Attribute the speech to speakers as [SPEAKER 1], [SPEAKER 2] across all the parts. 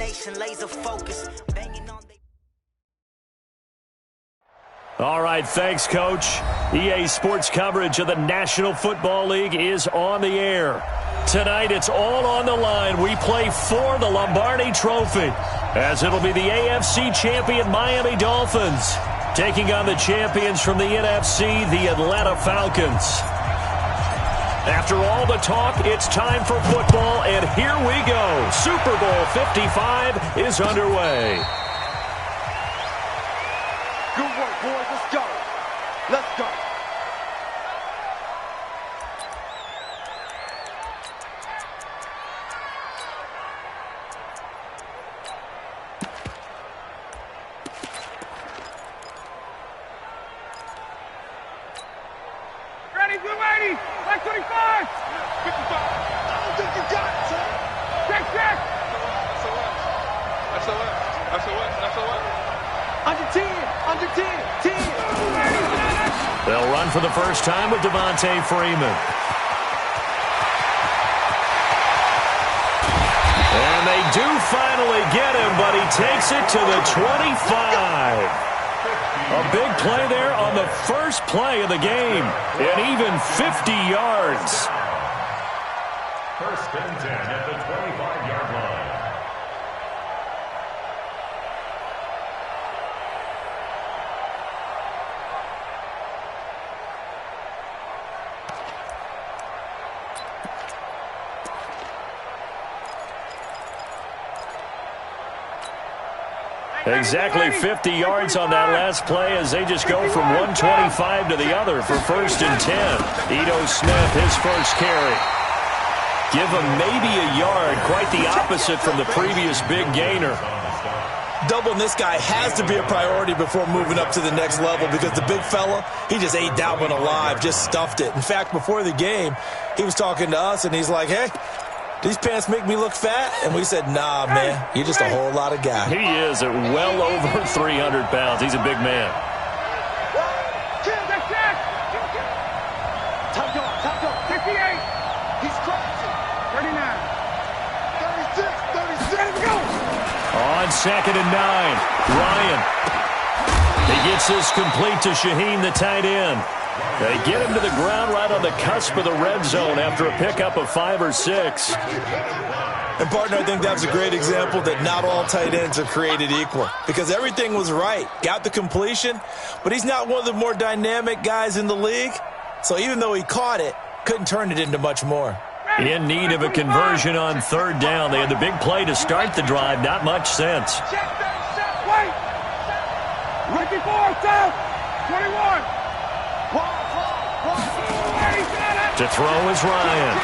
[SPEAKER 1] determination, laser focus, banging on the...
[SPEAKER 2] All right, thanks, Coach. EA Sports coverage of the National Football League is on the air. Tonight, it's all on the line. We play for the Lombardi Trophy, as it'll be the AFC champion Miami Dolphins taking on the champions from the NFC, the Atlanta Falcons. After all the talk, it's time for football, and here we go. Super Bowl 55 is underway.
[SPEAKER 3] Good work, boys. Let's go. Let's go.
[SPEAKER 4] Ready, get ready. 25. 55.
[SPEAKER 3] I don't think you got it, son.
[SPEAKER 4] Check.
[SPEAKER 3] SOS. Under 10. 10.
[SPEAKER 2] They'll run for the first time with Devontae Freeman. And they do finally get him, but he takes it to the 25. A big play there on the first play of the game, and even 50 yards.
[SPEAKER 5] First and 10 at the 25-yard line.
[SPEAKER 2] Exactly 50 yards on that last play as they just go from 125 to the other for first and 10. Ito Smith, his first carry. Give him maybe a yard, quite the opposite from the previous big gainer.
[SPEAKER 6] Doubling this guy has to be a priority before moving up to the next level because the big fella, he just ate that one alive, just stuffed it. In fact, before the game, he was talking to us, and he's like, hey, these pants make me look fat? And we said, nah, man, you're just a whole lot of guy.
[SPEAKER 2] He is at well over 300 pounds. He's a big man.
[SPEAKER 3] Top go.
[SPEAKER 4] 58.
[SPEAKER 3] He's crouching.
[SPEAKER 4] 39.
[SPEAKER 3] 36.
[SPEAKER 4] Go.
[SPEAKER 2] On second and 9, Ryan. He gets this complete to Shaheen, the tight end. They get him to the ground right on the cusp of the red zone after a pickup of 5 or 6.
[SPEAKER 6] And, partner, I think that's a great example that not all tight ends are created equal because everything was right. Got the completion, but he's not one of the more dynamic guys in the league. So even though he caught it, couldn't turn it into much more.
[SPEAKER 2] In need of a conversion on third down. They had the big play to start the drive. Not much sense.
[SPEAKER 4] Wait. 54, south. 21.
[SPEAKER 2] To throw is Ryan.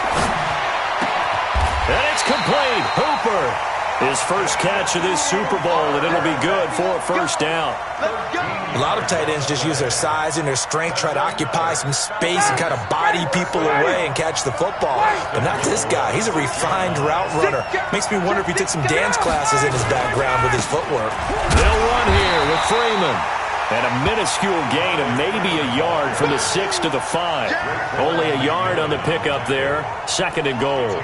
[SPEAKER 2] And it's complete. Hooper. His first catch of this Super Bowl, and it'll be good for a first down.
[SPEAKER 6] A lot of tight ends just use their size and their strength, try to occupy some space and kind of body people away and catch the football. But not this guy. He's a refined route runner. Makes me wonder if he took some dance classes in his background with his footwork.
[SPEAKER 2] They'll run here with Freeman. And a minuscule gain of maybe a yard from the 6 to the 5. Only a yard on the pickup there. Second and goal.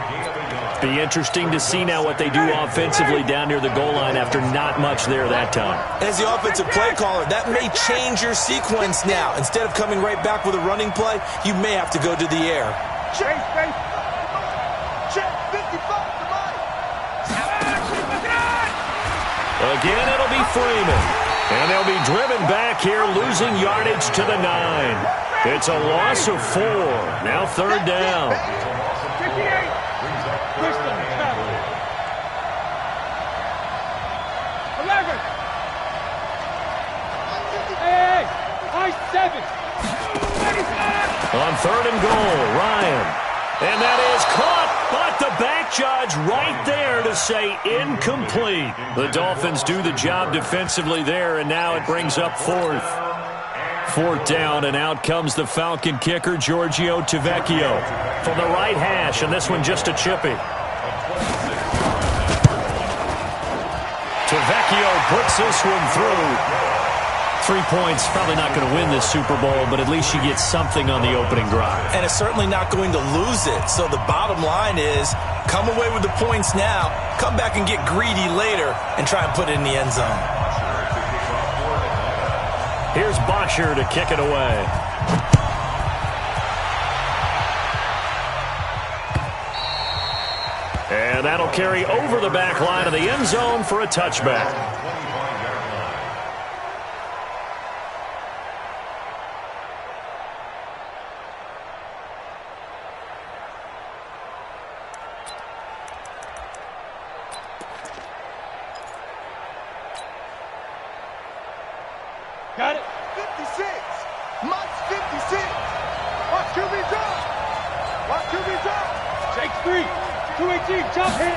[SPEAKER 2] Be interesting to see now what they do offensively down near the goal line after not much there that time.
[SPEAKER 6] As the offensive play caller, that may change your sequence now. Instead of coming right back with a running play, you may have to go to the air.
[SPEAKER 3] Check 55 to right.
[SPEAKER 2] Again, it'll be Freeman. And they'll be driven back here, losing yardage to the 9. It's a loss of 4. Now third down.
[SPEAKER 4] 58. Bristol, 11. Hey, high 7. 85.
[SPEAKER 2] On third and goal, Ryan. And that is caught, but the back judge right there to say incomplete. The Dolphins do the job defensively there, and now it brings up fourth. Fourth down, and out comes the Falcon kicker, Giorgio Tavecchio, from the right hash, and this one just a chippy. Tavecchio puts this one through. 3 points, probably not going to win this Super Bowl, but at least you get something on the opening drive.
[SPEAKER 6] And it's certainly not going to lose it. So the bottom line is come away with the points now, come back and get greedy later, and try and put it in the end zone.
[SPEAKER 2] Here's Bosher to kick it away. And that'll carry over the back line of the end zone for a touchback.
[SPEAKER 4] Got it.
[SPEAKER 3] 56. Mike's 56. Watch QB drop. Watch QB drop.
[SPEAKER 4] Take 3. 218. Jump hit.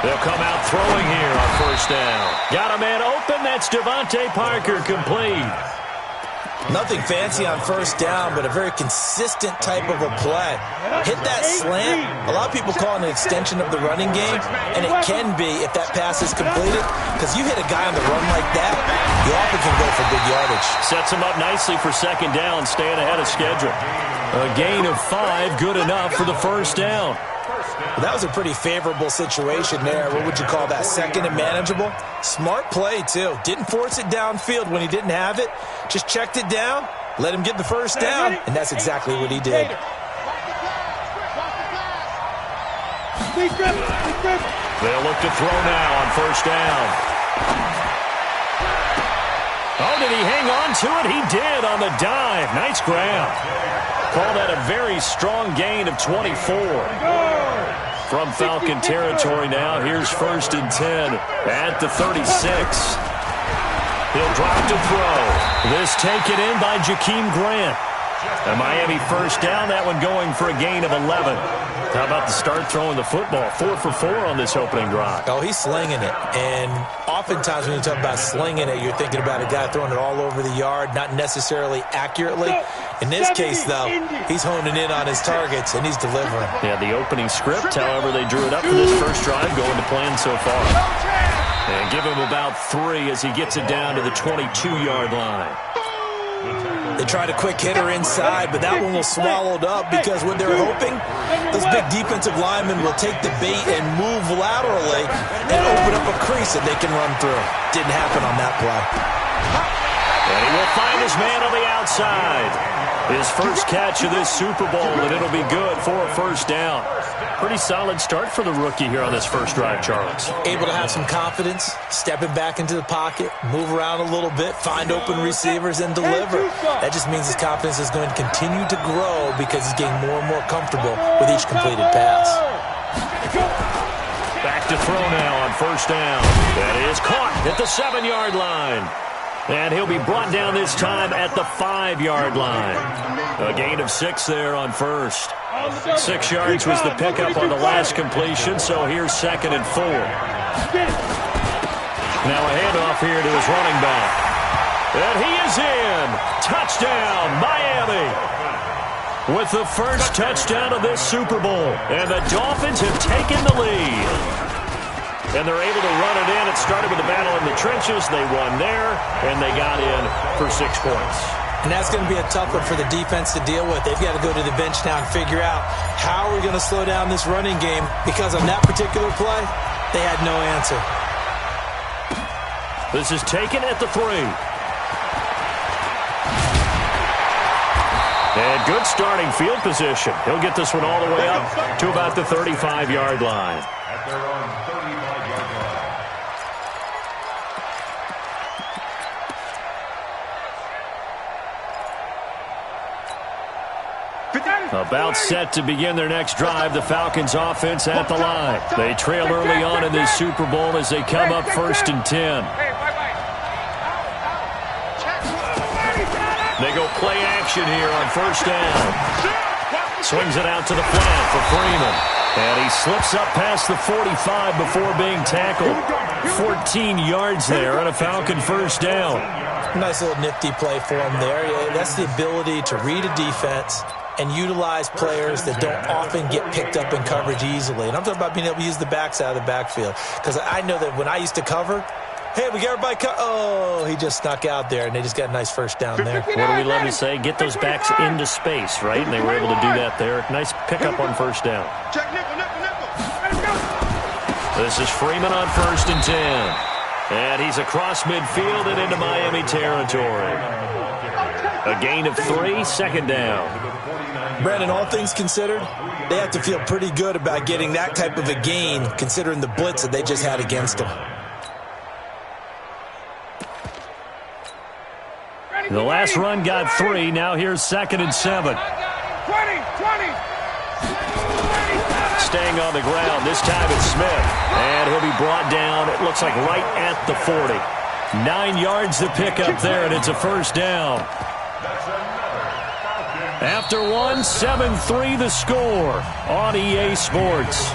[SPEAKER 2] They'll come out throwing here on first down. Got a man open. That's Devontae Parker, complete.
[SPEAKER 6] Nothing fancy on first down, but a very consistent type of a play. Hit that slant. A lot of people call it an extension of the running game, and it can be if that pass is completed, because you hit a guy on the run like that, you often can go for big yardage.
[SPEAKER 2] Sets him up nicely for second down, staying ahead of schedule. A gain of 5, good enough for the first down.
[SPEAKER 6] Well, that was a pretty favorable situation there. What would you call that? Second and manageable? Smart play, too. Didn't force it downfield when he didn't have it. Just checked it down, let him get the first down, and that's exactly what he did.
[SPEAKER 2] They'll look to throw now on first down. Oh, did he hang on to it? He did on the dive. Nice grab. Call that a very strong gain of 24. From Falcon territory now, here's first and 10 at the 36. He'll drop to throw. This taken in by Jakeem Grant. A Miami first down, that one going for a gain of 11. How about the start throwing the football? 4 for 4 on this opening drive.
[SPEAKER 6] Oh, he's slinging it. And oftentimes when you talk about slinging it, you're thinking about a guy throwing it all over the yard, not necessarily accurately. In this case, though, he's honing in on his targets, and he's delivering.
[SPEAKER 2] Yeah, the opening script, however, they drew it up for this first drive, going to plan so far. And give him about 3 as he gets it down to the 22-yard line.
[SPEAKER 6] They tried a quick hitter inside, but that one was swallowed up because what they're hoping, those big defensive linemen will take the bait and move laterally and open up a crease that they can run through. Didn't happen on that play.
[SPEAKER 2] And he will find his man on the outside. His first catch of this Super Bowl, and it'll be good for a first down. Pretty solid start for the rookie here on this first drive, Charles.
[SPEAKER 6] Able to have some confidence, stepping back into the pocket, move around a little bit, find open receivers, and deliver. That just means his confidence is going to continue to grow because he's getting more and more comfortable with each completed pass.
[SPEAKER 2] Back to throw now on first down. That is caught at the 7-yard line. And he'll be brought down this time at the 5-yard line. A gain of 6 there on first. 6 yards was the pickup on the last completion, so here's second and 4. Now a handoff here to his running back. And he is in. Touchdown, Miami. With the first touchdown of this Super Bowl. And the Dolphins have taken the lead. And they're able to run it in. It started with a battle in the trenches. They won there, and they got in for 6 points.
[SPEAKER 6] And that's going to be a tough one for the defense to deal with. They've got to go to the bench now and figure out how are we going to slow down this running game, because on that particular play, they had no answer.
[SPEAKER 2] This is taken at the 3. And good starting field position. He'll get this one all the way up to about the 35-yard line.
[SPEAKER 5] At their own 35-yard line.
[SPEAKER 2] About set to begin their next drive, the Falcons offense at the line. They trail early on in this Super Bowl as they come up first and 10. They go play action here on first down. Swings it out to the flat for Freeman. And he slips up past the 45 before being tackled. 14 yards there on a Falcon first down.
[SPEAKER 6] Nice little nifty play for him there. Yeah, that's the ability to read a defense and utilize players that don't often get picked up in coverage easily. And I'm talking about being able to use the backs out of the backfield. Because I know that when I used to cover, hey, we got everybody oh, he just snuck out there, and they just got a nice first down there.
[SPEAKER 2] What do we love to say? Get those backs into space, right? And they were able to do that there. Nice pickup on first down.
[SPEAKER 3] Check nickel, nickel, nickel.
[SPEAKER 2] This is Freeman on 1st and 10. And he's across midfield and into Miami territory. A gain of 3, 2nd down.
[SPEAKER 6] Brandon, all things considered, they have to feel pretty good about getting that type of a gain considering the blitz that they just had against them.
[SPEAKER 2] The last run got 3. Now here's 2nd and 7.
[SPEAKER 4] 20.
[SPEAKER 2] Staying on the ground. This time it's Smith. And he'll be brought down, it looks like right at the 40. 9 yards to pick up there, and it's a 1st down. After 1, 7-3 the score on EA Sports.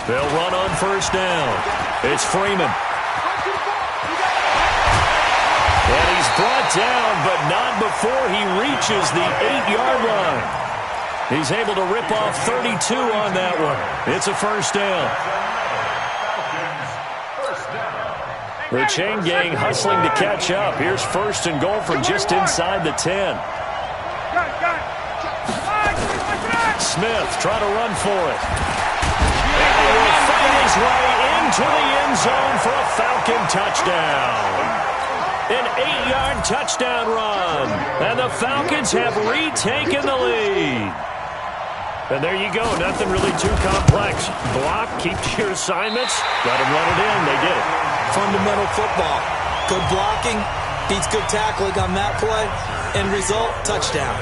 [SPEAKER 2] They'll run on 1st down. It's Freeman. And he's brought down, but not before he reaches the 8-yard line. He's able to rip off 32 on that one. It's a 1st down. The chain gang hustling to catch up. Here's 1st and goal from just inside the 10. Smith trying to run for it. And he will find his way into the end zone for a Falcon touchdown. An 8-yard touchdown run. And the Falcons have retaken the lead. And there you go. Nothing really too complex. Block, keep to your assignments. Let them run it in. They did it.
[SPEAKER 6] Fundamental football. Good blocking beats good tackling on that play. End result, touchdown.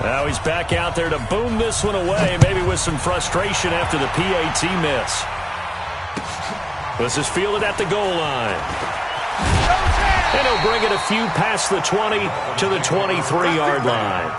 [SPEAKER 2] Now he's back out there to boom this one away, maybe with some frustration after the PAT miss. This is fielded at the goal line. And he'll bring it a few past the 20 to the 23-yard line.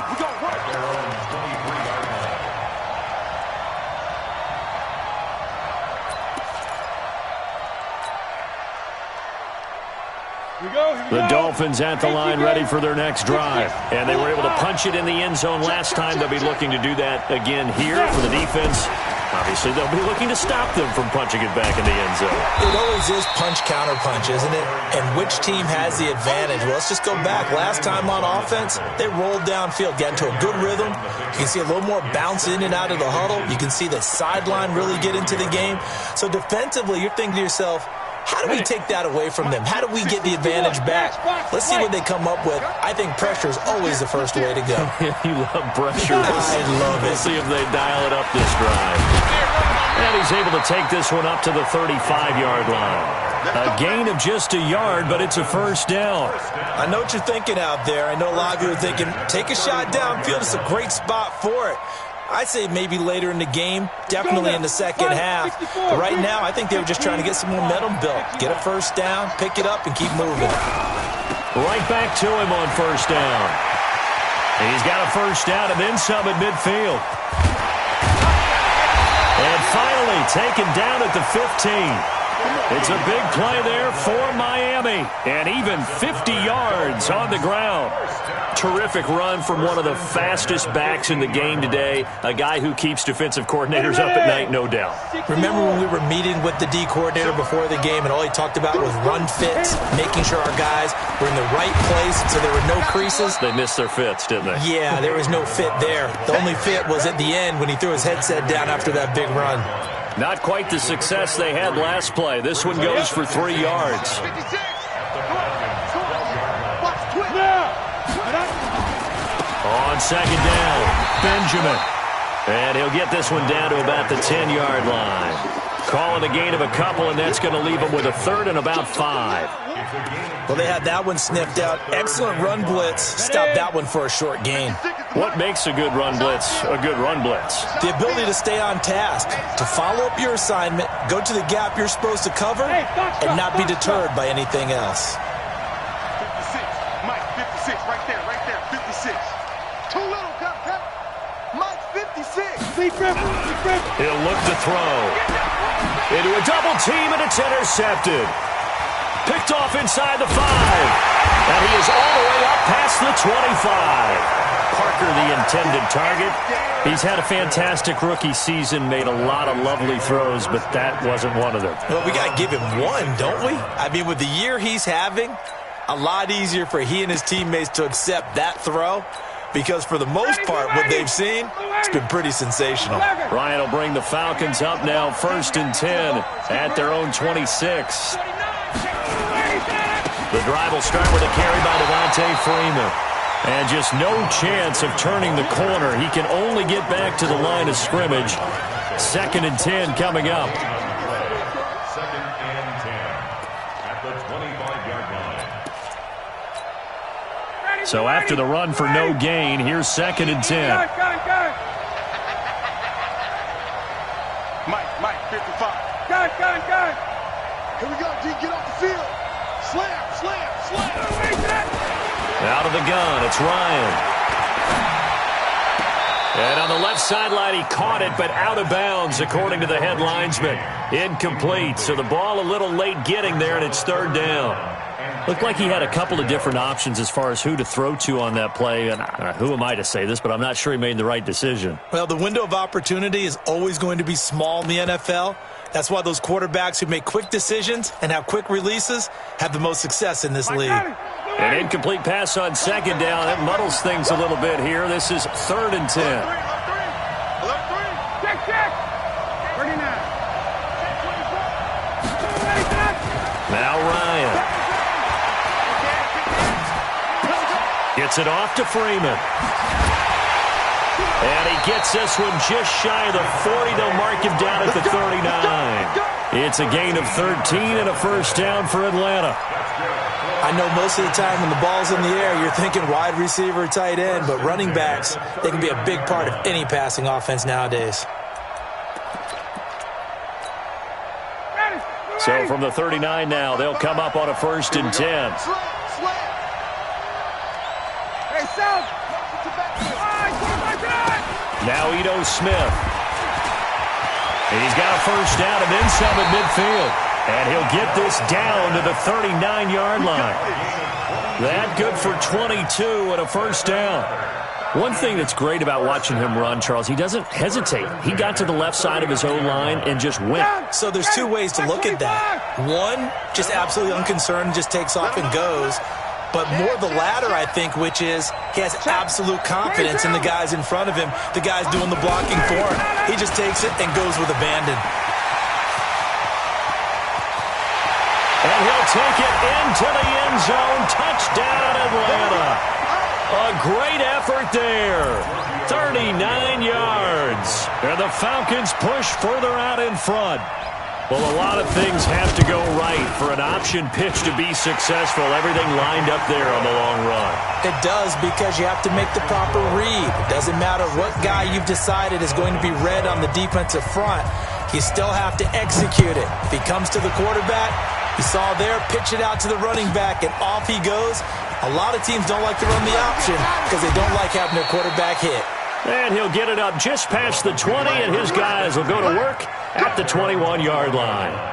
[SPEAKER 2] The Dolphins at the line ready for their next drive. And they were able to punch it in the end zone last time. They'll be looking to do that again here for the defense. Obviously, they'll be looking to stop them from punching it back in the end zone.
[SPEAKER 6] It always is punch-counter-punch, isn't it? And which team has the advantage? Well, let's just go back. Last time on offense, they rolled downfield, got into a good rhythm. You can see a little more bounce in and out of the huddle. You can see the sideline really get into the game. So defensively, you're thinking to yourself, how do we take that away from them? How do we get the advantage back? Let's see what they come up with. I think pressure is always the first way to go.
[SPEAKER 2] You love pressure.
[SPEAKER 6] I love it.
[SPEAKER 2] We'll see if they dial it up this drive. And he's able to take this one up to the 35-yard line. A gain of just a yard, but it's a 1st down.
[SPEAKER 6] I know what you're thinking out there. I know a lot of you are thinking, take a shot downfield. It's a great spot for it. I'd say maybe later in the game, definitely in the second half. But right now, I think they were just trying to get some momentum built. Get a 1st down, pick it up, and keep moving.
[SPEAKER 2] Right back to him on 1st down. And he's got a 1st down and then some at midfield. And finally taken down at the 15. It's a big play there for Miami. And even 50 yards on the ground. Terrific run from one of the fastest backs in the game today. A guy who keeps defensive coordinators up at night, no doubt.
[SPEAKER 6] Remember when we were meeting with the D coordinator before the game and all he talked about was run fits, making sure our guys were in the right place so there were no creases?
[SPEAKER 2] They missed their fits, didn't they?
[SPEAKER 6] Yeah, there was no fit there. The only fit was at the end when he threw his headset down after that big run.
[SPEAKER 2] Not quite the success they had last play. This one goes for 3 yards. On 2nd down, Benjamin. And he'll get this one down to about the 10-yard line. Calling a gain of a couple, and that's going to leave him with a 3rd and about 5.
[SPEAKER 6] Well, they had that one sniffed out. Excellent run blitz. Stopped that one for a short gain.
[SPEAKER 2] What makes a good run blitz a good run blitz?
[SPEAKER 6] The ability to stay on task, to follow up your assignment, go to the gap you're supposed to cover, and not be deterred by anything else.
[SPEAKER 3] 56. Mike, 56. Right there. 56. Too little, Mike, 56.
[SPEAKER 2] He'll look to throw. Into a double team, and it's intercepted. Picked off inside the 5. And he is all the way up past the 25. Parker, the intended target. He's had a fantastic rookie season, made a lot of lovely throws, but that wasn't one of them.
[SPEAKER 6] Well, we got to give him one, don't we? I mean, with the year he's having, a lot easier for he and his teammates to accept that throw, because for the most part, what they've seen, it's been pretty sensational.
[SPEAKER 2] Ryan will bring the Falcons up now, 1st and 10 at their own 26. The drive will start with a carry by Devontae Freeman. And just no chance of turning the corner. He can only get back to the line of scrimmage. 2nd and 10 coming up.
[SPEAKER 5] 2nd and 10 at the 25-yard line.
[SPEAKER 2] So after the run for no gain, here's 2nd and 10.
[SPEAKER 3] Mike, 55.
[SPEAKER 4] Gun.
[SPEAKER 3] Here we go, D. Get off the field. Slam.
[SPEAKER 2] Out of the gun, it's Ryan. And on the left sideline, he caught it, but out of bounds, according to the head linesman. Incomplete, so the ball a little late getting there, and it's 3rd down. Looked like he had a couple of different options as far as who to throw to on that play. And who am I to say this, but I'm not sure he made the right decision.
[SPEAKER 6] Well, the window of opportunity is always going to be small in the NFL. That's why those quarterbacks who make quick decisions and have quick releases have the most success in this league.
[SPEAKER 2] An incomplete pass on 2nd down. That muddles things a little bit here. This is 3rd and 10.
[SPEAKER 4] Check. 39.
[SPEAKER 2] Now Ryan. Gets it off to Freeman. And he gets this one just shy of the 40. They'll mark him down at the 39. It's a gain of 13 and a 1st down for Atlanta.
[SPEAKER 6] I know most of the time when the ball's in the air, you're thinking wide receiver, tight end, but running backs, they can be a big part of any passing offense nowadays.
[SPEAKER 2] So from the 39 now, they'll come up on a 1st and 10.
[SPEAKER 4] Hey, South.
[SPEAKER 2] Now Ito Smith. And he's got a 1st down and then some at midfield. And he'll get this down to the 39-yard line. That good for 22 and a 1st down. One thing that's great about watching him run, Charles, he doesn't hesitate. He got to the left side of his O-line and just went.
[SPEAKER 6] So there's two ways to look at that. One, just absolutely unconcerned, just takes off and goes. But more the latter, I think, which is he has absolute confidence in the guys in front of him, the guys doing the blocking for him. He just takes it and goes with abandon.
[SPEAKER 2] And he'll take it into the end zone. Touchdown, Atlanta. A great effort there. 39 yards. And the Falcons push further out in front. Well, a lot of things have to go right for an option pitch to be successful. Everything lined up there on the long run.
[SPEAKER 6] It does, because you have to make the proper read. It doesn't matter what guy you've decided is going to be read on the defensive front. You still have to execute it. If he comes to the quarterback, you saw there, pitch it out to the running back, and off he goes. A lot of teams don't like to run the option because they don't like having their quarterback hit.
[SPEAKER 2] And he'll get it up just past the 20, and his guys will go to work at the 21-yard line.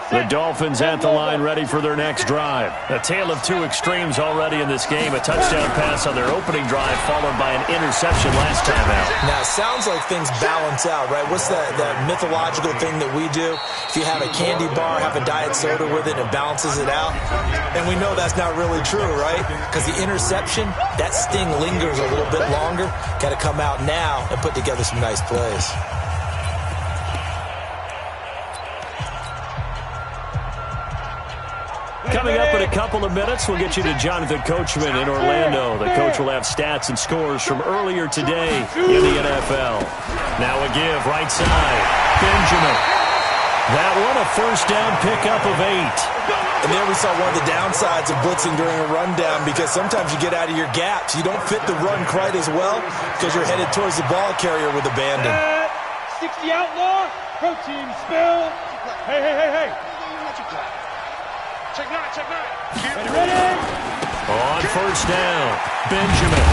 [SPEAKER 2] The Dolphins at the line, ready for their next drive. A tale of two extremes already in this game. A touchdown pass on their opening drive, followed by an interception last time out.
[SPEAKER 6] Now, it sounds like things balance out, right? What's that mythological thing that we do? If you have a candy bar, have a diet soda with it, it balances it out. And we know that's not really true, right? Because the interception, that sting lingers a little bit longer. Got to come out now and put together some nice plays.
[SPEAKER 2] Coming up in a couple of minutes, we'll get you to Jonathan Coachman in Orlando. The coach will have stats and scores from earlier today in the NFL. Now a give, right side. Benjamin. That one, a first down pickup of 8.
[SPEAKER 6] And there we saw one of the downsides of blitzing during a rundown, because sometimes you get out of your gaps. You don't fit the run quite as well because you're headed towards the ball carrier with abandon.
[SPEAKER 4] 60 outlaw, protein spill. Hey.
[SPEAKER 2] On first down, Benjamin.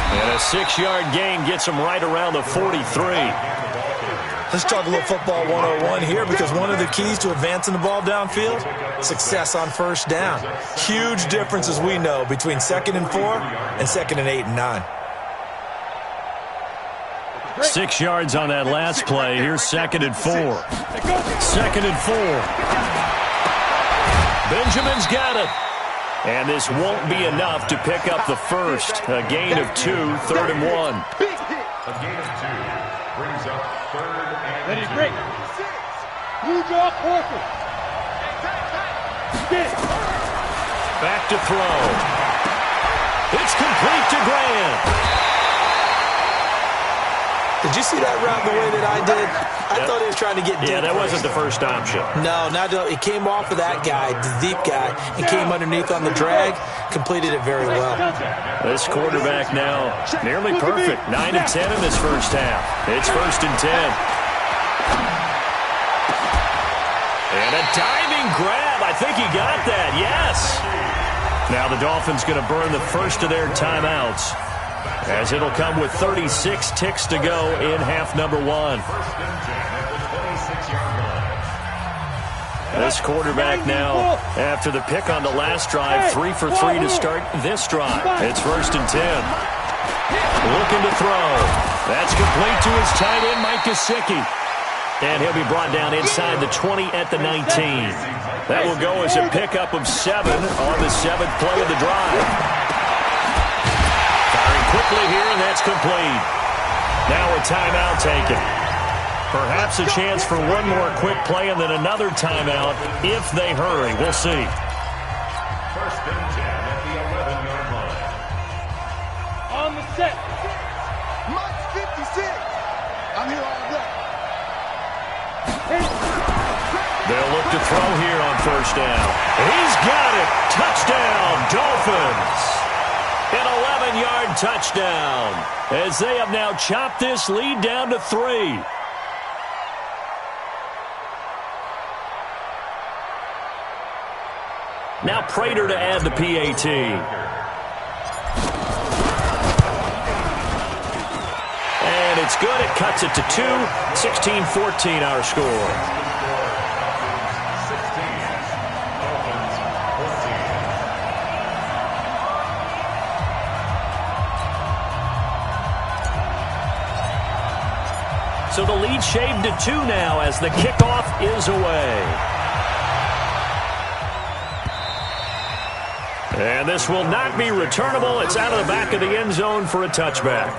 [SPEAKER 2] And a 6-yard gain gets him right around the 43.
[SPEAKER 6] Let's talk a little football 101 here, because one of the keys to advancing the ball downfield, success on first down. Huge difference, as we know, between 2nd and 4 and 2nd and 8 and 9.
[SPEAKER 2] 6 yards on that last play. Here's 2nd and 4. 2nd and 4. Benjamin's got it. And this won't be enough to pick up the first. A gain of 2, 3rd and 1.
[SPEAKER 5] A gain of 2 brings up 3rd and 2.
[SPEAKER 4] Ready to break. Blue jaw, Horford.
[SPEAKER 2] Back to throw. It's complete to Grant.
[SPEAKER 6] Did you see that route the way that I did? I thought he was trying to get deep.
[SPEAKER 2] Yeah, that wasn't the first option.
[SPEAKER 6] No, it came off of that guy, the deep guy, and came underneath on the drag. Completed it very well.
[SPEAKER 2] This quarterback now nearly perfect. 9 of 10 in this first half. It's 1st and 10. And a diving grab. I think he got that. Yes. Now the Dolphins going to burn the first of their timeouts, as it'll come with 36 ticks to go in half number 1. This quarterback now, after the pick on the last drive, 3 for 3 to start this drive. It's 1st and 10. Looking to throw. That's complete to his tight end, Mike Gesicki. And he'll be brought down inside the 20 at the 19. That will go as a pickup of 7 on the 7th play of the drive. Quickly here, and that's complete. Now a timeout taken. Perhaps a chance for one more quick play and then another timeout if they hurry. We'll see.
[SPEAKER 5] 1st and 10 at the 11-yard line.
[SPEAKER 4] On the set.
[SPEAKER 3] Mike 56. I'm here all day.
[SPEAKER 2] They'll look to throw here on first down. He's got it. Touchdown, Dolphins. An 11-yard touchdown, as they have now chopped this lead down to 3. Now Prater to add the PAT. And it's good. It cuts it to 2. 16-14 our score. So the lead shaved to 2 now as the kickoff is away. And this will not be returnable. It's out of the back of the end zone for a touchback.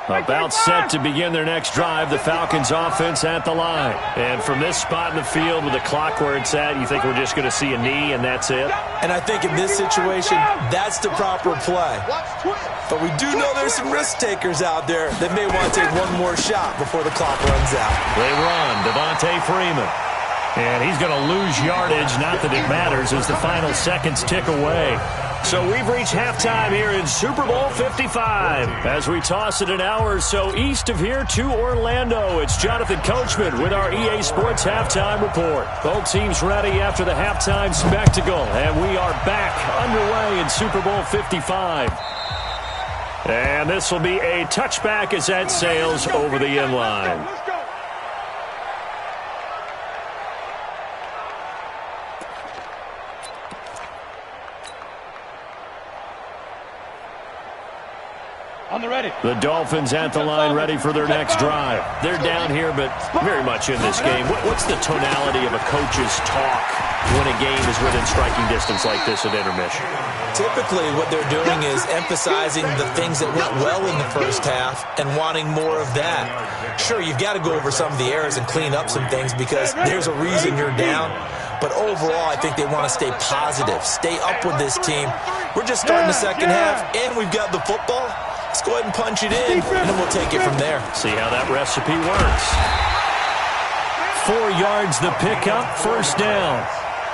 [SPEAKER 2] About set to begin their next drive, the Falcons offense at the line. And from this spot in the field with the clock where it's at, you think we're just going to see a knee and that's it?
[SPEAKER 6] And I think in this situation, that's the proper play. But we do know there's some risk takers out there that may want to take one more shot before the clock runs out.
[SPEAKER 2] They run, Devontae Freeman. And he's going to lose yardage, not that it matters, as the final seconds tick away. So we've reached halftime here in Super Bowl 55. As we toss it an hour or so east of here to Orlando, it's Jonathan Coachman with our EA Sports Halftime Report. Both teams ready after the halftime spectacle, and we are back underway in Super Bowl 55. And this will be a touchback as that sails over the end line. The Dolphins at the line ready for their next drive. They're down here, but very much in this game. What's the tonality of a coach's talk when a game is within striking distance like this at intermission?
[SPEAKER 6] Typically, what they're doing is emphasizing the things that went well in the first half and wanting more of that. Sure, you've got to go over some of the errors and clean up some things because there's a reason you're down. But overall, I think they want to stay positive, stay up with this team. We're just starting the second half, and we've got the football. Let's go ahead and punch it in, and then we'll take it from there.
[SPEAKER 2] See how that recipe works. 4 yards the pickup, first down.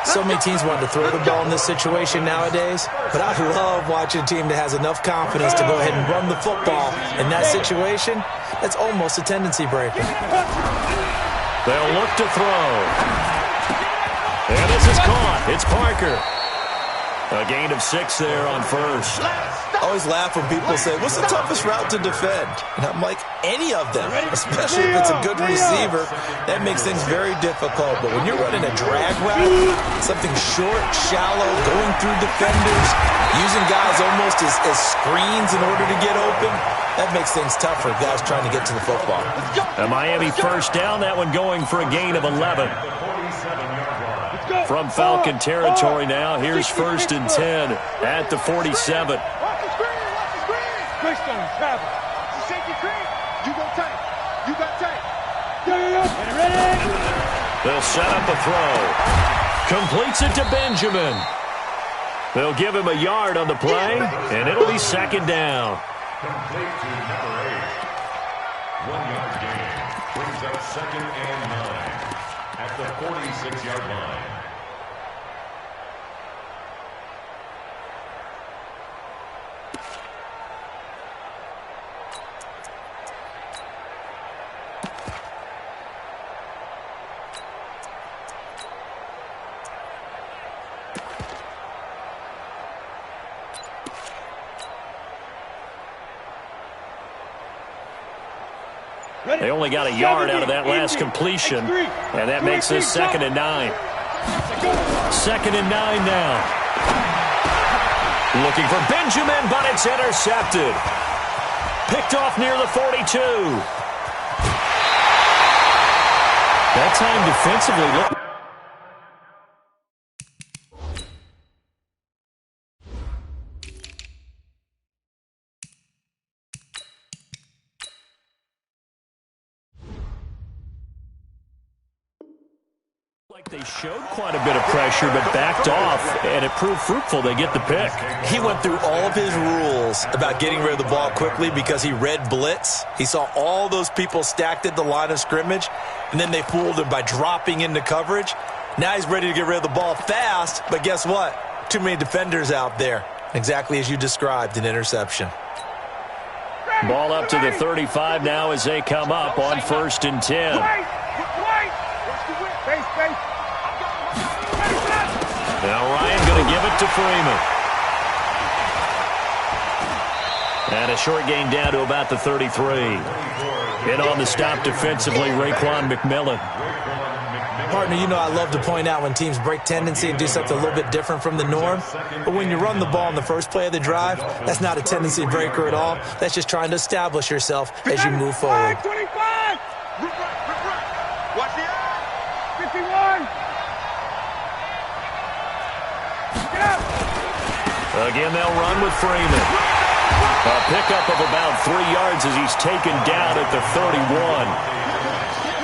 [SPEAKER 6] So many teams want to throw the ball in this situation nowadays, but I love watching a team that has enough confidence to go ahead and run the football. In that situation, that's almost a tendency breaker.
[SPEAKER 2] They'll look to throw. And this is caught. It's Parker. A gain of 6 there on first.
[SPEAKER 6] I always laugh when people say, what's the toughest route to defend? And I'm like, any of them, especially if it's a good receiver. That makes things very difficult. But when you're running a drag route, something short, shallow, going through defenders, using guys almost as screens in order to get open, that makes things tough for guys trying to get to the football.
[SPEAKER 2] A Miami first down, that one going for a gain of 11. From Falcon territory now, here's 1st and 10 at the 47.
[SPEAKER 3] Watch the screen, watch the screen.
[SPEAKER 4] Space on travel.
[SPEAKER 3] Safety screen. You go tight. You got tight.
[SPEAKER 4] Get ready.
[SPEAKER 2] They'll set up a throw. Completes it to Benjamin. They'll give him a yard on the play, and it'll be 2nd down.
[SPEAKER 5] Complete to number 8. 1-yard gain. Brings up 2nd and 9 at the 46-yard line.
[SPEAKER 2] They only got a yard out of that last completion, and that makes this 2nd and 9. 2nd and 9 now. Looking for Benjamin, but it's intercepted. Picked off near the 42. That time defensively. They showed quite a bit of pressure, but backed off, and it proved fruitful. They get the pick.
[SPEAKER 6] He went through all of his rules about getting rid of the ball quickly because he read blitz. He saw all those people stacked at the line of scrimmage, and then they fooled him by dropping into coverage. Now he's ready to get rid of the ball fast, but guess what? Too many defenders out there. Exactly as you described, an interception.
[SPEAKER 2] Ball up to the 35 now as they come up on 1st and 10. Now Ryan going to give it to Freeman. And a short gain down to about the 33. In on the stop defensively, Raekwon McMillan.
[SPEAKER 6] Partner, you know I love to point out when teams break tendency and do something a little bit different from the norm. But when you run the ball in the first play of the drive, that's not a tendency breaker at all. That's just trying to establish yourself as you move forward.
[SPEAKER 3] 25! Watch the eye! 51!
[SPEAKER 2] Again, they'll run with Freeman. A pickup of about 3 yards as he's taken down at the 31.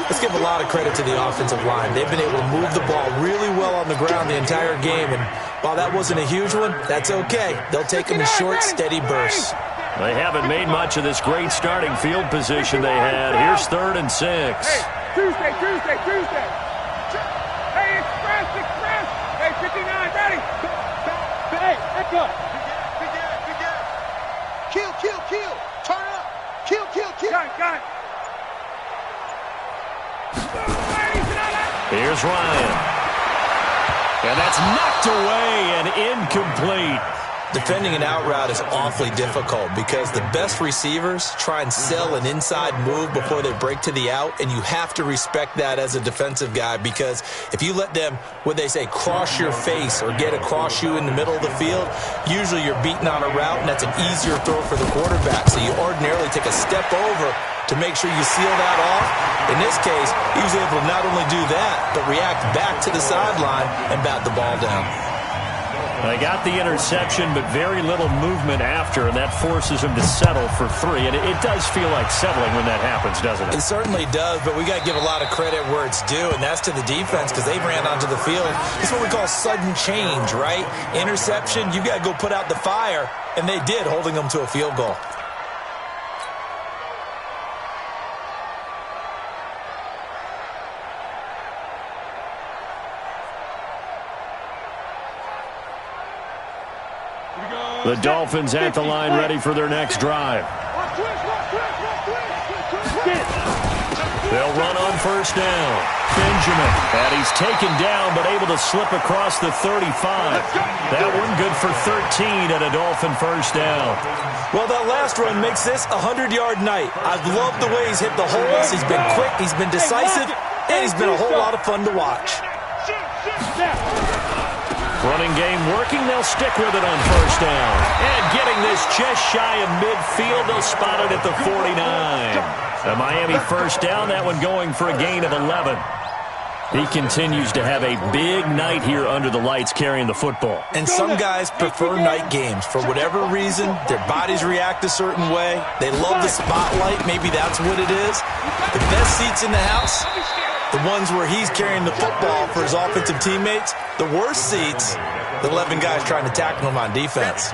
[SPEAKER 6] Let's give a lot of credit to the offensive line. They've been able to move the ball really well on the ground the entire game. And while that wasn't a huge one, that's okay. They'll take them in short, steady bursts.
[SPEAKER 2] They haven't made much of this great starting field position they had. Here's 3rd and 6.
[SPEAKER 3] Hey, Tuesday. Hey, express. Hey, 59, ready.
[SPEAKER 4] Hey, echo.
[SPEAKER 3] Big gap. Kill. Turn up. Kill. Got it.
[SPEAKER 2] Here's Ryan. And that's knocked away and incomplete.
[SPEAKER 6] Defending an out route is awfully difficult because the best receivers try and sell an inside move before they break to the out, and you have to respect that as a defensive guy because if you let them, what they say, cross your face or get across you in the middle of the field, usually you're beating on a route, and that's an easier throw for the quarterback. So you ordinarily take a step over to make sure you seal that off. In this case, he was able to not only do that, but react back to the sideline and bat the ball down.
[SPEAKER 2] They got the interception, but very little movement after, and that forces him to settle for 3. And it does feel like settling when that happens, doesn't it?
[SPEAKER 6] It certainly does, but we got to give a lot of credit where it's due, and that's to the defense because they ran onto the field. It's what we call sudden change, right? Interception, you got to go put out the fire, and they did, holding them to a field goal.
[SPEAKER 2] The Dolphins at the line ready for their next drive. They'll run on first down. Benjamin, and he's taken down but able to slip across the 35. That one good for 13 and a Dolphin first down.
[SPEAKER 6] Well, that last run makes this a 100-yard night. I've loved the way he's hit the holes. He's been quick, he's been decisive, and he's been a whole lot of fun to watch.
[SPEAKER 2] Running game working. They'll stick with it on first down. And getting this just shy of midfield, they'll spot it at the 49. The Miami first down, that one going for a gain of 11. He continues to have a big night here under the lights carrying the football.
[SPEAKER 6] And some guys prefer night games. For whatever reason, their bodies react a certain way. They love the spotlight. Maybe that's what it is. The best seats in the house, the ones where he's carrying the football for his offensive teammates. The worst seats, the 11 guys trying to tackle him on defense.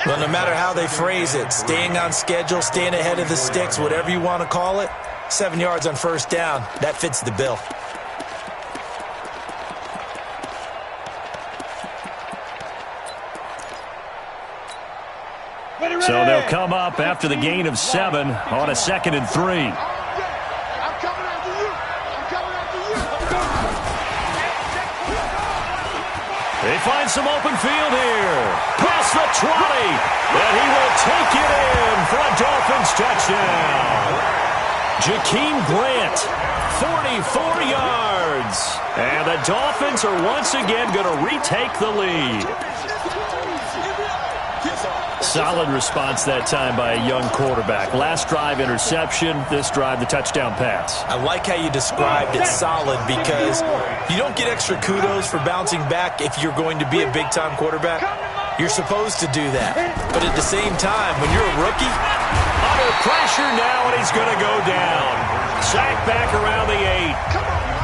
[SPEAKER 6] Well, no matter how they phrase it, staying on schedule, staying ahead of the sticks, whatever you want to call it, 7 yards on first down, that fits the bill.
[SPEAKER 2] So they'll come up after the gain of 7 on a 2nd and 3. They find some open field here. Past the 20. And he will take it in for a Dolphins touchdown. Jakeem Grant, 44 yards. And the Dolphins are once again going to retake the lead. Solid response that time by a young quarterback. Last drive, interception. This drive, the touchdown pass.
[SPEAKER 6] I like how you described it, solid, because you don't get extra kudos for bouncing back if you're going to be a big-time quarterback. You're supposed to do that. But at the same time, when you're a rookie,
[SPEAKER 2] under pressure now, and he's going to go down. Sacked back around the 8.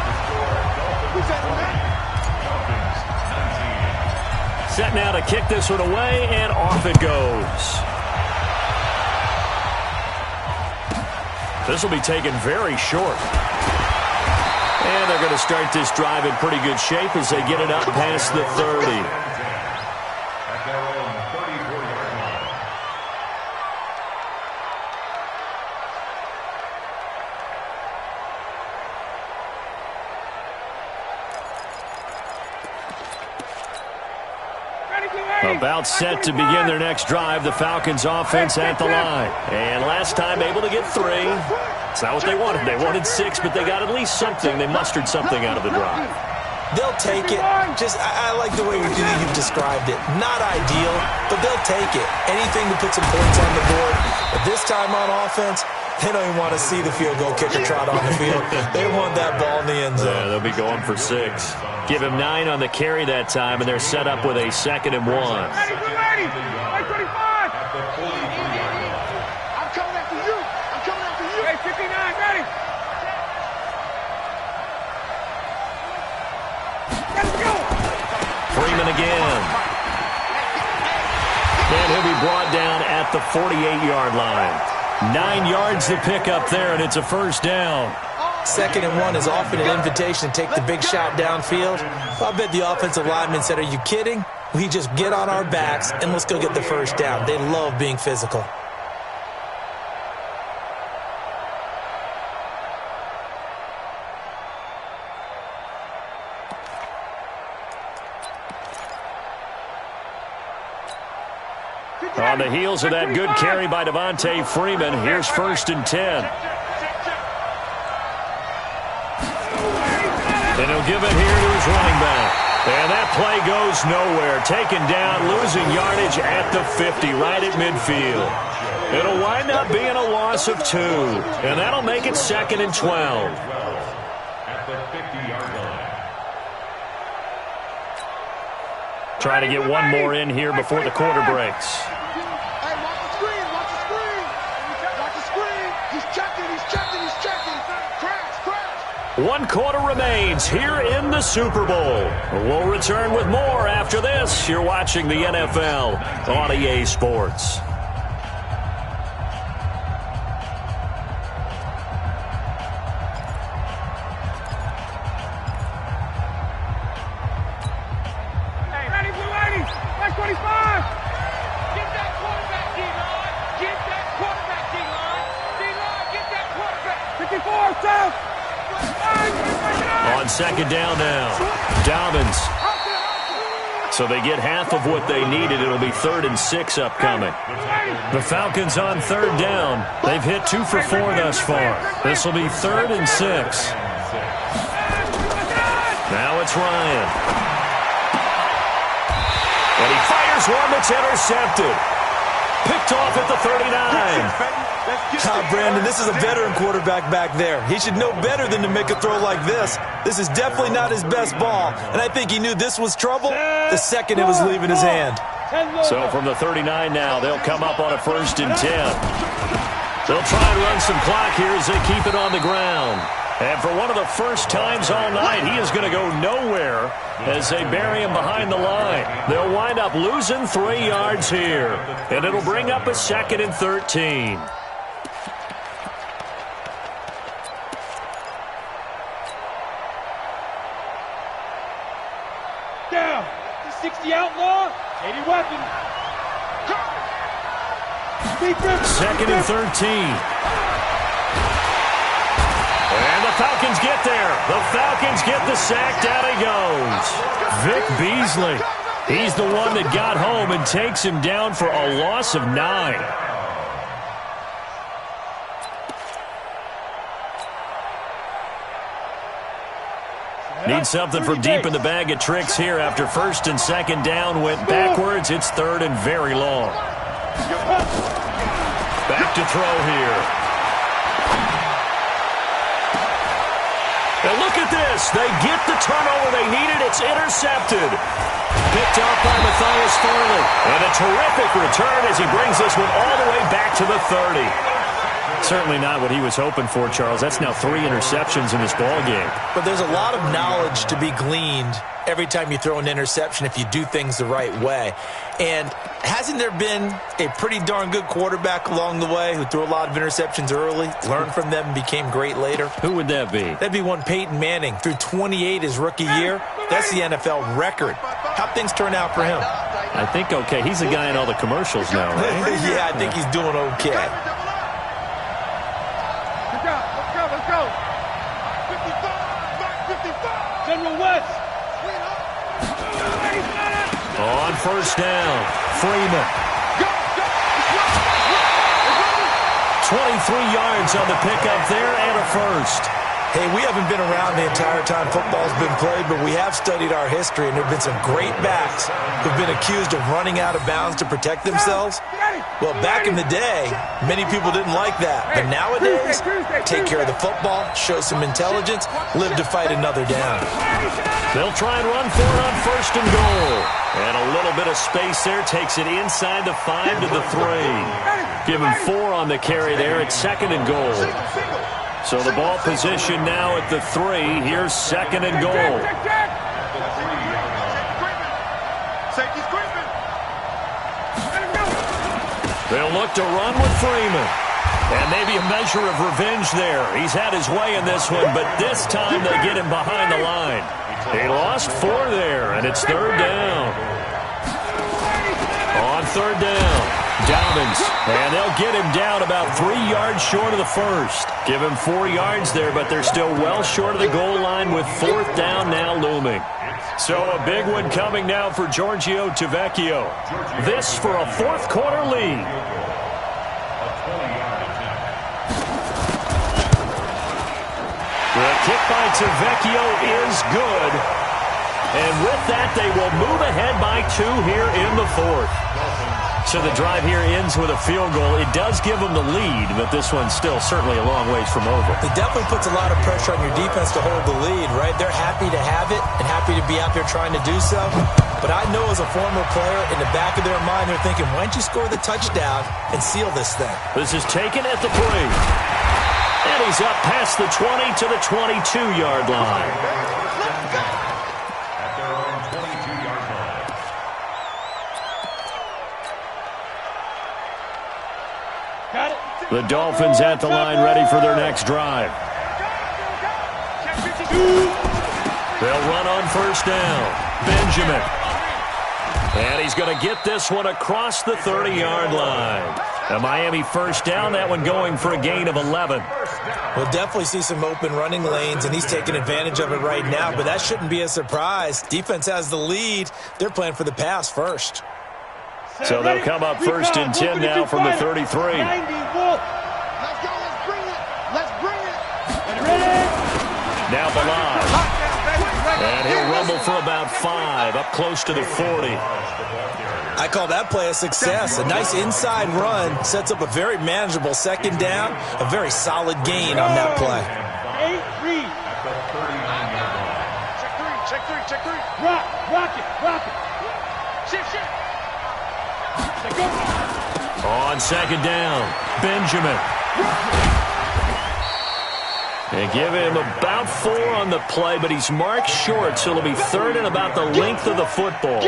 [SPEAKER 2] Set now to kick this one away, and off it goes. This will be taken very short. And they're going to start this drive in pretty good shape as they get it up past the 30. About set to begin their next drive, the Falcons offense at the line. And last time able to get 3. It's not what they wanted. They wanted 6, but they got at least something. They mustered something out of the drive.
[SPEAKER 6] They'll take it. I like the way you've described it. Not ideal, but they'll take it. Anything to put some points on the board. But this time on offense, they don't even want to see the field goal kicker trot on the field. They want that ball in the end zone.
[SPEAKER 2] Yeah, they'll be going for 6. Give him 9 on the carry that time, and they're set up with a 2nd and 1.
[SPEAKER 3] Ready, 25. I'm coming after you. I'm coming after you. Hey, 59, ready. Let's go.
[SPEAKER 2] Freeman again. And he'll be brought down at the 48-yard line. 9 yards to pick up there, and it's a first down.
[SPEAKER 6] 2nd and 1 is often an invitation to take the big shot downfield. I bet the offensive lineman said, are you kidding? We just get on our backs and let's go get the first down. They love being physical.
[SPEAKER 2] On the heels of that good carry by Devontae Freeman, here's 1st and 10. And he'll give it here to his running back. And that play goes nowhere. Taken down, losing yardage at the 50, right at midfield. It'll wind up being a loss of 2. And that'll make it 2nd and 12.
[SPEAKER 5] At the 50-yard line.
[SPEAKER 2] Trying to get one more in here before the quarter breaks.
[SPEAKER 3] Hey, watch the screen. Watch the screen. Watch the screen. He's checking. He's checking. He's checking. Crash, crash.
[SPEAKER 2] 1 quarter remains here in the Super Bowl. We'll return with more after this. You're watching the NFL on EA Sports.
[SPEAKER 3] Hey, ready, blue 80. That's 25.
[SPEAKER 2] second down now. Dobbins. So they get half of what they needed. It'll be 3rd and 6 upcoming. The Falcons on 3rd down. They've hit 2 for 4 thus far. This will be 3rd and 6. Now it's Ryan. And he fires one that's intercepted. Picked off at the 39.
[SPEAKER 6] Brandon, this is a veteran quarterback back there. He should know better than to make a throw like this. This is definitely not his best ball, and I think he knew this was trouble the second it was leaving his hand.
[SPEAKER 2] So from the 39 now, they'll come up on a 1st and 10. They'll try and run some clock here as they keep it on the ground. And for one of the first times all night, he is going to go nowhere as they bury him behind the line. They'll wind up losing 3 yards here, and it'll bring up a 2nd and 13.
[SPEAKER 4] Down. 60 outlaw. 80 weapon.
[SPEAKER 2] 2nd and 13. And the Falcons get there. The Falcons get the sack. Down he goes. Vic Beasley. He's the one that got home and takes him down for a loss of 9. Need something from deep in the bag of tricks here after 1st and 2nd down went backwards. It's 3rd and very long. Back to throw here. And look at this. They get the turnover they needed. It's intercepted. Picked off by Matthias Farley. And a terrific return as he brings this one all the way back to the 30. Certainly not what he was hoping for, Charles. That's now 3 interceptions in this ball game.
[SPEAKER 6] But there's a lot of knowledge to be gleaned every time you throw an interception if you do things the right way. And hasn't there been a pretty darn good quarterback along the way who threw a lot of interceptions early, learned from them, and became great later?
[SPEAKER 2] Who would that be?
[SPEAKER 6] That'd be one Peyton Manning. Threw 28 his rookie year. That's the NFL record. How'd things turn out for him?
[SPEAKER 2] I think okay. He's the guy in all the commercials now, right?
[SPEAKER 6] Yeah, I think he's doing okay.
[SPEAKER 3] Let's go. 55.
[SPEAKER 4] General West.
[SPEAKER 2] On 1st down, Freeman. 23 yards on the pickup there and a 1st.
[SPEAKER 6] Hey, we haven't been around the entire time football's been played, but we have studied our history, and there have been some great backs who've been accused of running out of bounds to protect themselves. Well, back in the day, many people didn't like that. But nowadays, take care of the football, show some intelligence, live to fight another down.
[SPEAKER 2] They'll try and run for it on 1st and goal. And a little bit of space there takes it inside the 5 to the 3. Give him 4 on the carry there at 2nd and goal. So the ball position now at the 3. Here's 2nd and goal. They'll look to run with Freeman. And maybe a measure of revenge there. He's had his way in this one, but this time they get him behind the line. He lost 4 there, and it's 3rd down. On 3rd down, Dobbins. And they'll get him down about 3 yards short of the 1st. Give him 4 yards there, but they're still well short of the goal line with 4th down now looming. So a big one coming now for Giorgio Tavecchio. This for a 4th quarter lead. The kick by Tavecchio is good. And with that, they will move ahead by 2 here in the 4th. So the drive here ends with a field goal. It does give them the lead, but this one's still certainly a long ways from over.
[SPEAKER 6] It definitely puts a lot of pressure on your defense to hold the lead, right? They're happy to have it and happy to be out there trying to do so. But I know as a former player, in the back of their mind, they're thinking, why don't you score the touchdown and seal this thing?
[SPEAKER 2] This is taken at the 3. And he's up past the 20 to the 22-yard line.
[SPEAKER 5] At their own 22-yard line.
[SPEAKER 4] Got it.
[SPEAKER 2] The Dolphins at the line ready for their next drive. They'll run on 1st down. Benjamin. And he's going to get this one across the 30-yard line. A Miami first down, that one going for a gain of 11.
[SPEAKER 6] We'll definitely see some open running lanes, and he's taking advantage of it right now, but that shouldn't be a surprise. Defense has the lead. They're playing for the pass first.
[SPEAKER 2] So they'll come up first and 10 now from the 33.
[SPEAKER 3] Let's go, let's bring it. Let's bring it.
[SPEAKER 2] Now Balaj. And he'll rumble for about 5, up close to the 40.
[SPEAKER 6] I call that play a success. A nice inside run sets up a very manageable second down, a very solid gain on that play.
[SPEAKER 4] 8-3.
[SPEAKER 3] Check three.
[SPEAKER 4] Rock it.
[SPEAKER 3] Shift.
[SPEAKER 2] On second down, Benjamin. They give him about 4 on the play, but he's marked short, so it'll be third and about the length of the football.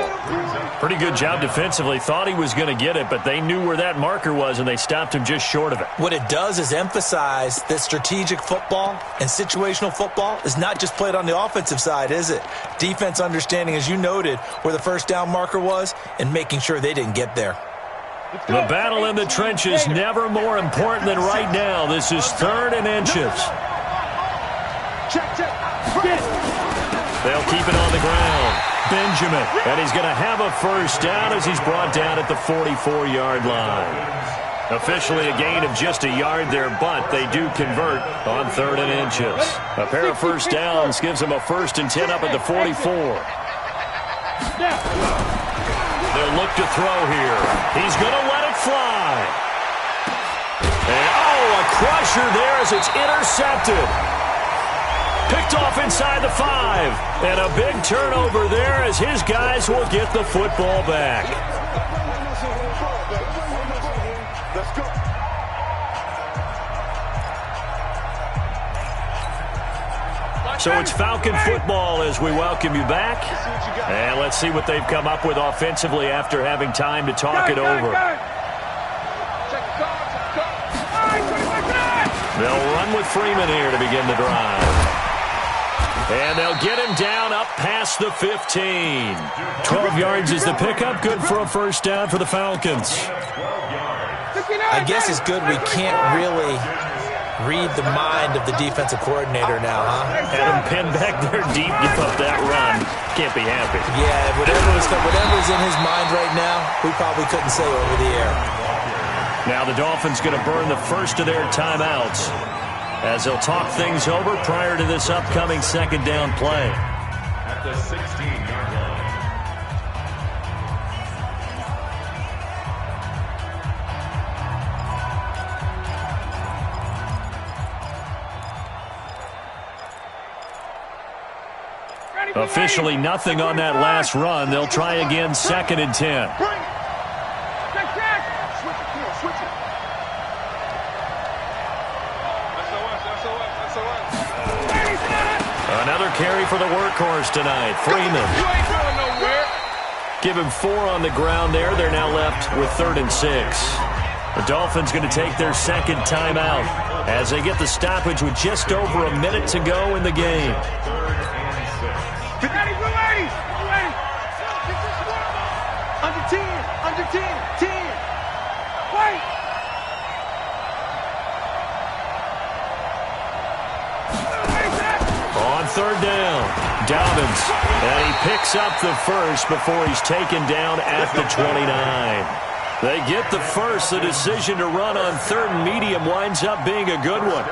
[SPEAKER 2] Pretty good job defensively. Thought he was going to get it, but they knew where that marker was, and they stopped him just short of it.
[SPEAKER 6] What it does is emphasize that strategic football and situational football is not just played on the offensive side, is it? Defense understanding, as you noted, where the first down marker was and making sure they didn't get there.
[SPEAKER 2] The battle in the trenches never more important than right now. This is third and inches.
[SPEAKER 3] Check.
[SPEAKER 2] They'll keep it on the ground. Benjamin, and he's going to have a first down as he's brought down at the 44-yard line. Officially a gain of just a yard there, but they do convert on third and inches. A pair of first downs gives them a first and 10 up at the 44. They'll look to throw here. He's going to let it fly. And, a crusher there as it's intercepted. Picked off inside the 5. And a big turnover there as his guys will get the football back.
[SPEAKER 3] Let's go.
[SPEAKER 2] So it's Falcon football as we welcome you back. And let's see what they've come up with offensively after having time to talk it over. They'll run with Freeman here to begin the drive. And they'll get him down up past the 15. 12 yards is the pickup. Good for a first down for the Falcons.
[SPEAKER 6] I guess it's good we can't really read the mind of the defensive coordinator now, huh?
[SPEAKER 2] Had him pinned back there deep, give up that run. Can't be happy.
[SPEAKER 6] Yeah, whatever's in his mind right now, we probably couldn't say over the air.
[SPEAKER 2] Now the Dolphins going to burn the first of their timeouts as they'll talk things over prior to this upcoming second down play.
[SPEAKER 5] At the 16-yard line.
[SPEAKER 2] Officially nothing on that last run. They'll try again second and 10. Another carry for the workhorse tonight. Freeman. Give him 4 on the ground there. They're now left with third and 6. The Dolphins going to take their second timeout as they get the stoppage with just over a minute to go in the game.
[SPEAKER 3] Under 10. Wait.
[SPEAKER 2] On third down, Dobbins, and he picks up the first before he's taken down at the 29. They get the first. The decision to run on third and medium winds up being a good one.